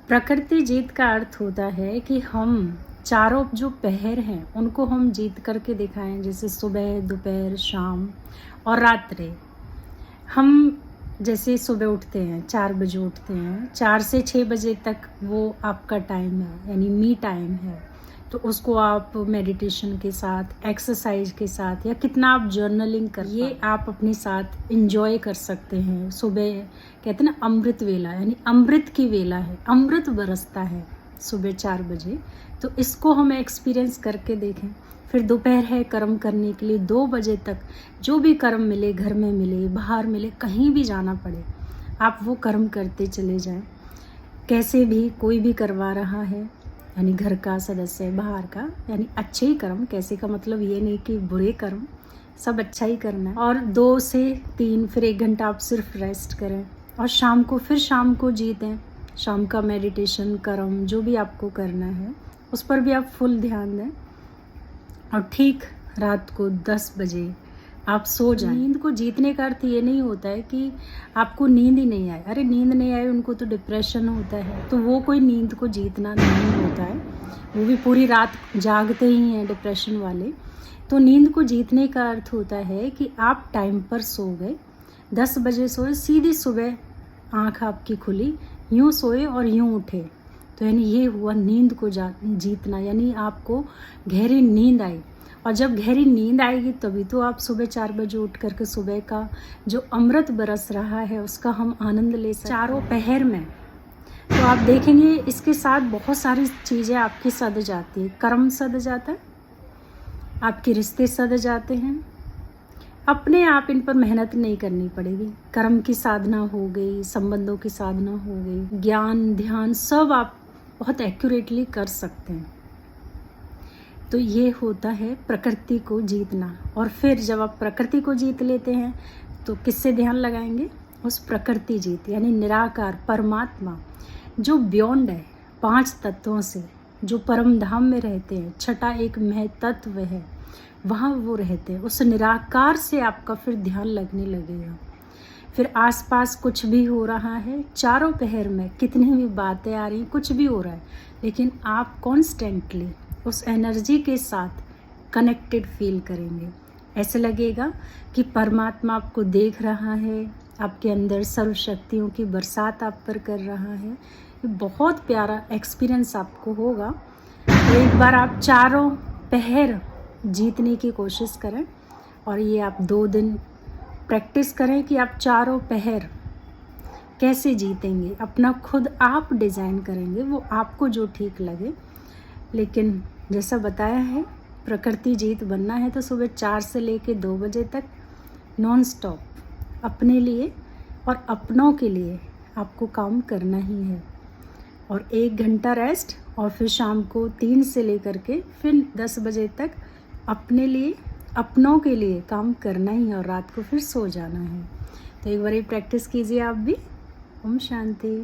प्रकृति जीत का अर्थ होता है कि हम चारों जो पहर हैं उनको हम जीत करके दिखाएं, जैसे सुबह, दोपहर, शाम और रात्रि। हम जैसे सुबह उठते हैं 4 बजे उठते हैं, 4 से 6 बजे तक वो आपका टाइम है, यानी मी टाइम है। तो उसको आप मेडिटेशन के साथ, एक्सरसाइज के साथ या कितना आप जर्नलिंग कर, ये आप अपने साथ इंजॉय कर सकते हैं। सुबह कहते हैं ना अमृत वेला, यानी अमृत की वेला है, अमृत बरसता है सुबह 4 बजे। तो इसको हम एक्सपीरियंस करके देखें। फिर दोपहर है कर्म करने के लिए 2 बजे तक, जो भी कर्म मिले, घर में मिले, बाहर मिले, कहीं भी जाना पड़े, आप वो कर्म करते चले जाएं। कैसे भी कोई भी करवा रहा है, यानी घर का सदस्य, बाहर का, यानी अच्छे ही कर्म। कैसे का मतलब ये नहीं कि बुरे कर्म, सब अच्छा ही करना है। और 2 से 3 फिर 1 घंटा आप सिर्फ रेस्ट करें और शाम को जीतें। शाम का मेडिटेशन, कर्म जो भी आपको करना है उस पर भी आप फुल ध्यान दें। और ठीक रात को 10 बजे आप सो जाएं। नींद को जीतने का अर्थ ये नहीं होता है कि आपको नींद ही नहीं आए। अरे नींद नहीं आए उनको तो डिप्रेशन होता है, तो वो कोई नींद को जीतना नहीं होता है। वो भी पूरी रात जागते ही हैं डिप्रेशन वाले। तो नींद को जीतने का अर्थ होता है कि आप टाइम पर सो गए, 10 बजे सोए, सीधी सुबह आँख आपकी खुली, यूँ सोए और यूँ उठे। तो यानी ये हुआ नींद को जीतना, यानी आपको गहरी नींद आई। और जब गहरी नींद आएगी तभी तो आप सुबह 4 बजे उठ करके सुबह का जो अमृत बरस रहा है उसका हम आनंद ले सकते। चारों पहर में तो आप देखेंगे इसके साथ बहुत सारी चीज़ें आपकी सध जाती है। कर्म सध जाता है, आपके रिश्ते सध जाते हैं, अपने आप इन पर मेहनत नहीं करनी पड़ेगी। कर्म की साधना हो गई, संबंधों की साधना हो गई, ज्ञान, ध्यान सब आप बहुत एक्यूरेटली कर सकते हैं। तो ये होता है प्रकृति को जीतना। और फिर जब आप प्रकृति को जीत लेते हैं तो किससे ध्यान लगाएंगे? उस प्रकृति जीत, यानी निराकार परमात्मा जो बियॉन्ड है 5 तत्वों से, जो परम धाम में रहते हैं, छठा एक महतत्व है, वहाँ वो रहते हैं। उस निराकार से आपका फिर ध्यान लगने लगेगा। फिर आसपास कुछ भी हो रहा है, चारों पहर में कितनी भी बातें आ रही, कुछ भी हो रहा है, लेकिन आप कॉन्स्टेंटली उस एनर्जी के साथ कनेक्टेड फील करेंगे। ऐसे लगेगा कि परमात्मा आपको देख रहा है, आपके अंदर सर्व शक्तियों की बरसात आप पर कर रहा है। ये बहुत प्यारा एक्सपीरियंस आपको होगा। तो एक बार आप चारों पहर जीतने की कोशिश करें और ये आप 2 दिन प्रैक्टिस करें कि आप चारों पहर कैसे जीतेंगे। अपना खुद आप डिज़ाइन करेंगे, वो आपको जो ठीक लगे। लेकिन जैसा बताया है, प्रकृति जीत बनना है तो सुबह 4 से लेके 2 बजे तक नॉन स्टॉप अपने लिए और अपनों के लिए आपको काम करना ही है। और 1 घंटा रेस्ट और फिर शाम को 3 से लेकर के फिर 10 बजे तक अपने लिए, अपनों के लिए काम करना ही है और रात को फिर सो जाना है। तो एक बार ये प्रैक्टिस कीजिए आप भी। ओम शांति।